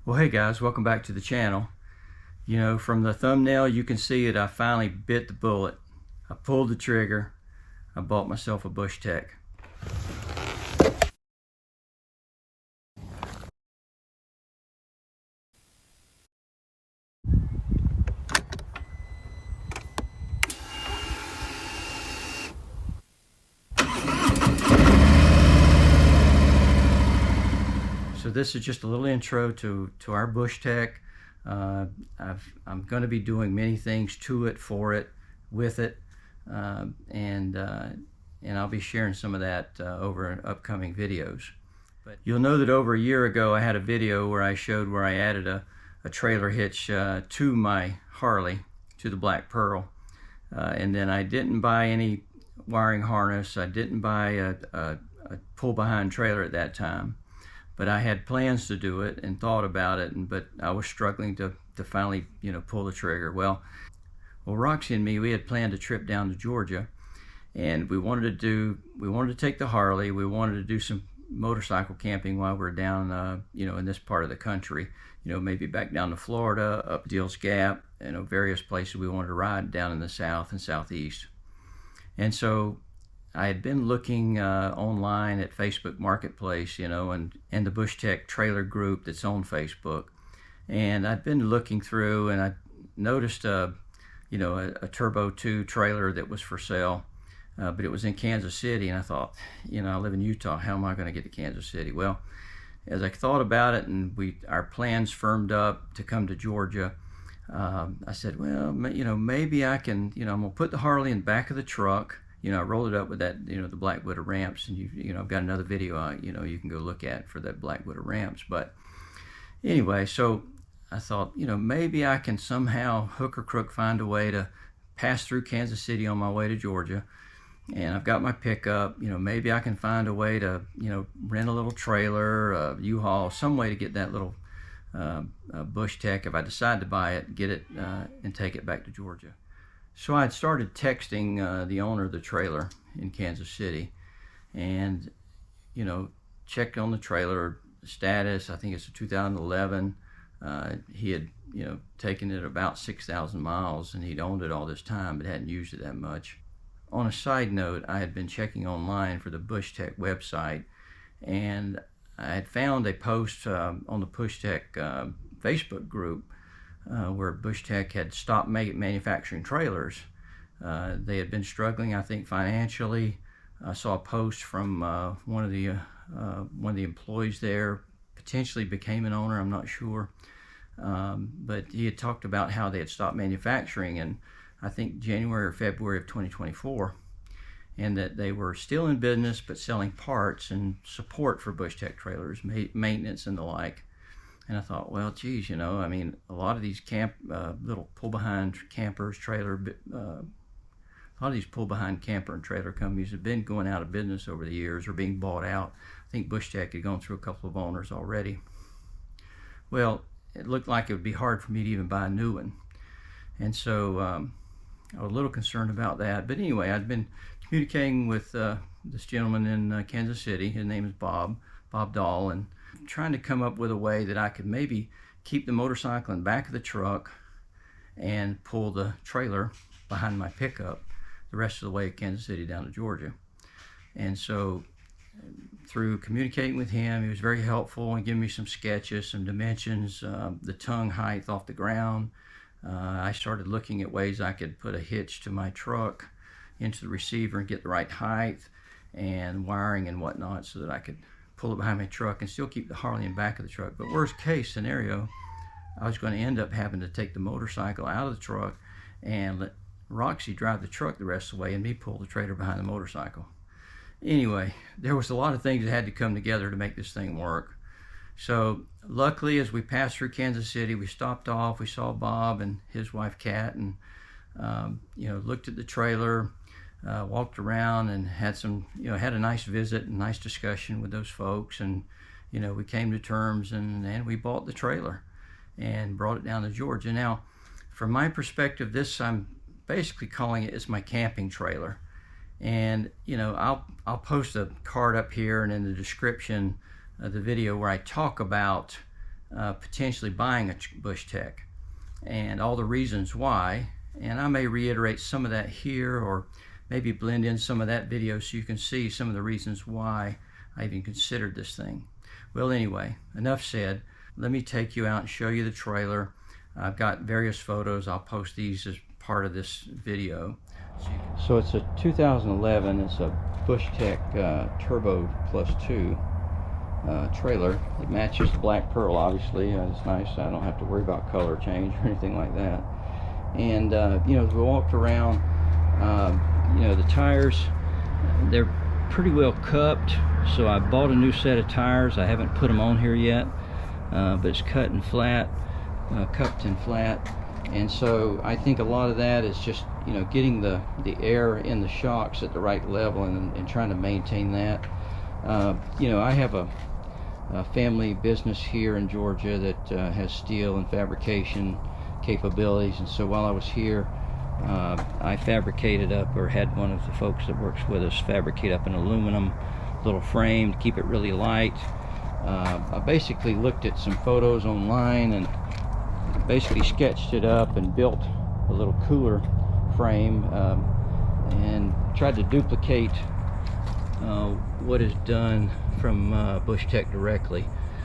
Well, hey guys, welcome back to the channel. You know, from the thumbnail you can see that I finally bit the bullet. I pulled the trigger. I bought myself a BUSHTEC. So this is just a little intro to our BUSHTEC. I'm going to be doing many things to it, for it, with it, and I'll be sharing some of that over upcoming videos. But you'll know that over a year ago I had a video where I showed where I added a trailer hitch to my Harley, to the Black Pearl, and then I didn't buy any wiring harness. I didn't buy a pull-behind trailer at that time. But I had plans to do it and thought about it, but I was struggling to finally, pull the trigger. Well, Roxy and me, we had planned a trip down to Georgia, and we wanted to take the Harley. We wanted to do some motorcycle camping while we were down, in this part of the country. Maybe back down to Florida, up Deals Gap, various places we wanted to ride down in the South and Southeast. And so I had been looking online at Facebook Marketplace, and the BUSHTEC trailer group that's on Facebook. And I'd been looking through, and I noticed a Turbo 2 trailer that was for sale, but it was in Kansas City. And I thought, I live in Utah. How am I going to get to Kansas City? Well, as I thought about it, and our plans firmed up to come to Georgia, I said, well, maybe I can, I'm going to put the Harley in the back of the truck. I rolled it up with that, the black widow ramps, and I've got another video, you can go look at for that black widow ramps. But anyway, so I thought, maybe I can somehow hook or crook find a way to pass through Kansas City on my way to Georgia. And I've got my pickup, maybe I can find a way to, rent a little trailer, U-Haul, some way to get that little BUSHTEC, if I decide to buy it, get it and take it back to Georgia. So I had started texting the owner of the trailer in Kansas City, and checked on the trailer status. I think it's a 2011. He had taken it about 6,000 miles, and he'd owned it all this time but hadn't used it that much. On a side note, I had been checking online for the BUSHTEC website, and I had found a post on the BUSHTEC Facebook group where BUSHTEC had stopped manufacturing trailers. They had been struggling, I think, financially. I saw a post from one of the employees there, potentially became an owner, I'm not sure. But he had talked about how they had stopped manufacturing in, I think, January or February of 2024, and that they were still in business but selling parts and support for BUSHTEC trailers, maintenance and the like. And I thought, well, geez, a lot of these little pull-behind campers, a lot of these pull-behind camper and trailer companies have been going out of business over the years or being bought out. I think BUSHTEC had gone through a couple of owners already. Well, it looked like it would be hard for me to even buy a new one. And so I was a little concerned about that. But anyway, I'd been communicating with this gentleman in Kansas City. His name is Bob Dahl, and trying to come up with a way that I could maybe keep the motorcycle in the back of the truck and pull the trailer behind my pickup the rest of the way to Kansas City down to Georgia. And so through communicating with him, he was very helpful and giving me some sketches, some dimensions, the tongue height off the ground. I started looking at ways I could put a hitch to my truck into the receiver and get the right height and wiring and whatnot so that I could pull it behind my truck and still keep the Harley in the back of the truck. But worst case scenario, I was going to end up having to take the motorcycle out of the truck and let Roxy drive the truck the rest of the way and me pull the trailer behind the motorcycle. Anyway, there was a lot of things that had to come together to make this thing work. So luckily, as we passed through Kansas City, we stopped off, we saw Bob and his wife Kat, and looked at the trailer, walked around, and had a nice visit and nice discussion with those folks. And we came to terms, and we bought the trailer and brought it down to Georgia. Now, from my perspective, I'm basically calling it's my camping trailer. And I'll post a card up here and in the description of the video where I talk about potentially buying a BUSHTEC and all the reasons why. And I may reiterate some of that here, or maybe blend in some of that video so you can see some of the reasons why I even considered this thing. Well, anyway, enough said. Let me take you out and show you the trailer. I've got various photos. I'll post these as part of this video. So it's a 2011, it's a BUSHTEC Turbo Plus 2 trailer. It matches the black pearl, obviously. It's nice. I don't have to worry about color change or anything like that. And you know, as we walked around, you know, the tires, they're pretty well cupped. So I bought a new set of tires. I haven't put them on here yet, but it's cut and flat, cupped and flat. And so I think a lot of that is just, you know, getting the air in the shocks at the right level and trying to maintain that. You know, I have a family business here in Georgia that has steel and fabrication capabilities, and so while I was here, I fabricated up, or had one of the folks that works with us fabricate up an aluminum little frame to keep it really light. I basically looked at some photos online and basically sketched it up and built a little cooler frame, and tried to duplicate what is done from BUSHTEC directly.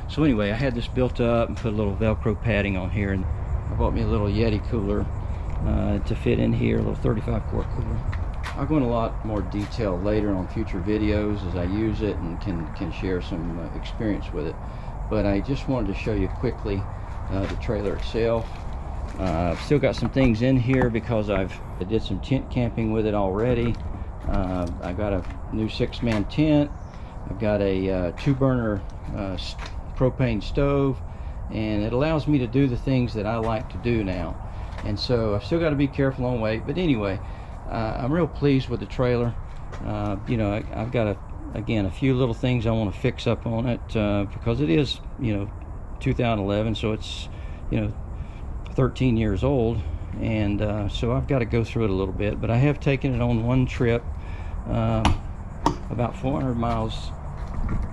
So anyway, I had this built up and put a little Velcro padding on here, and I bought me a little Yeti cooler to fit in here, a little 35 quart cooler. I'll go in a lot more detail later on future videos as I use it and can share some experience with it. But I just wanted to show you quickly the trailer itself. I've still got some things in here because I did some tent camping with it already. I got a new 6-man tent. I've got a 2-burner propane stove, and it allows me to do the things that I like to do now. And so I've still got to be careful on weight, but anyway, I'm real pleased with the trailer. You know, I've got again a few little things I want to fix up on it, because it is, you know, 2011, so it's, you know, 13 years old, and so I've got to go through it a little bit. But I have taken it on one trip, about 400 miles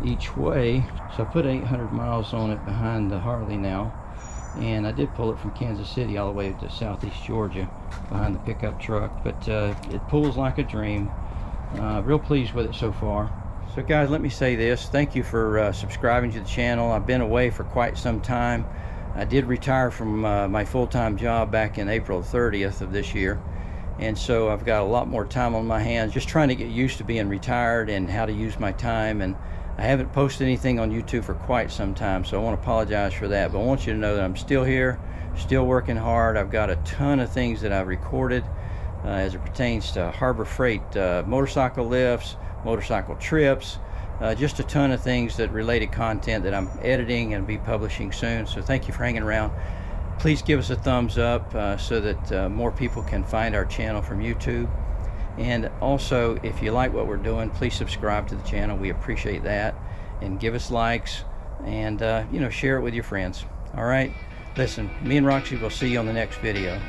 each way, so I put 800 miles on it behind the Harley now, and I did pull it from Kansas City all the way to southeast Georgia behind the pickup truck. But it pulls like a dream. Real pleased with it so far. So guys, let me say this: thank you for subscribing to the channel. I've been away for quite some time. I did retire from my full-time job back in April 30th of this year, and so I've got a lot more time on my hands just trying to get used to being retired and how to use my time. And I haven't posted anything on YouTube for quite some time, so I want to apologize for that. But I want you to know that I'm still here, still working hard. I've got a ton of things that I've recorded as it pertains to Harbor Freight motorcycle lifts, motorcycle trips, just a ton of things, that related content that I'm editing and be publishing soon. So thank you for hanging around. Please give us a thumbs up so that more people can find our channel from YouTube. And also, if you like what we're doing, please subscribe to the channel. We appreciate that. And give us likes, and you know, share it with your friends. All right, listen, me and Roxy will see you on the next video.